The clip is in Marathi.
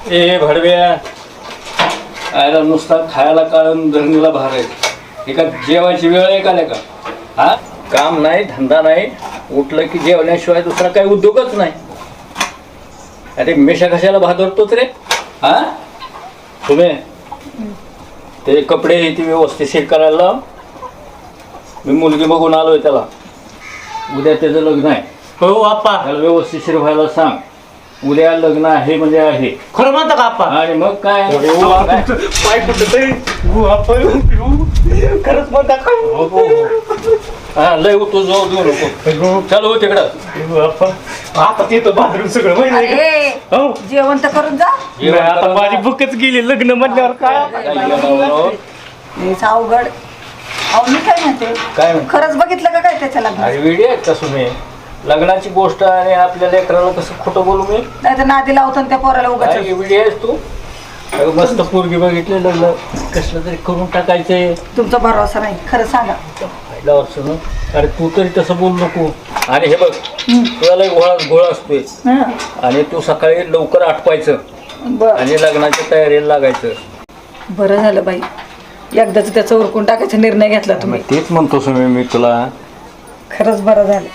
ए भडव्या आयला नुसता खायला काढून धरणीला भार आहे. एका जेवायची वेळ आहे का नाही का? हा, काम नाही, धंदा नाही, उठलं की जेवण्याशिवाय दुसरा काही उद्योगच नाही. अरे मेषा कशाला भादरतोच रे? हा, तुम्ही ते कपडे ती व्यवस्थित करायला लाव. मी मुलगी बघून आलोय त्याला. उद्या त्याचं लग्न आहे. हो आप्पा. त्याला व्यवस्थित व्हायला सांग. उद्या लग्न आहे म्हणजे आहे. खरं म्हणता का आप्पा? आणि मग काय पाय कुठं खरंच म्हणता का? हा लय तू जाऊ देऊ नको. चालू तिकडं आता ते तर बाथरूम सगळं माहिती आहे अरे का? हो जेवण तर करून जा. नाही, आता माझी बुकच गेली लग्न म्हणल्यावर काय लयच अवघड. अहो मी काय म्हणते, काय म्हणते? खरंच बघितलं का काय त्याच्या लग्न? अरे वेडी आहेत का तुम्ही? लग्नाची गोष्ट आणि आपल्या लेकराला कसं खोटं बोलू मी? नाही तर नादी लावतो त्या पोराला उगाच. काय वेडी आहेस तू? अगं मस्त पोरगी बघितले, लग्न कसलं तरी करून टाकायचंय. तुमचा भरोसा नाही, खरं सांगा. फायदा असतो ना. अरे तू तरी तसं बोलू नको. आणि हे बघ, तुला लय घोळ असतोय हं. आणि तू सकाळी लवकर आटपायचं बर आणि लग्नाच्या तयारीला लागायचं. बरं झालं बाई, एकदाच त्याचं उरकून टाकायचा निर्णय घेतला तुम्ही. तेच म्हणतो मी तुला. खरंच बरं झालं.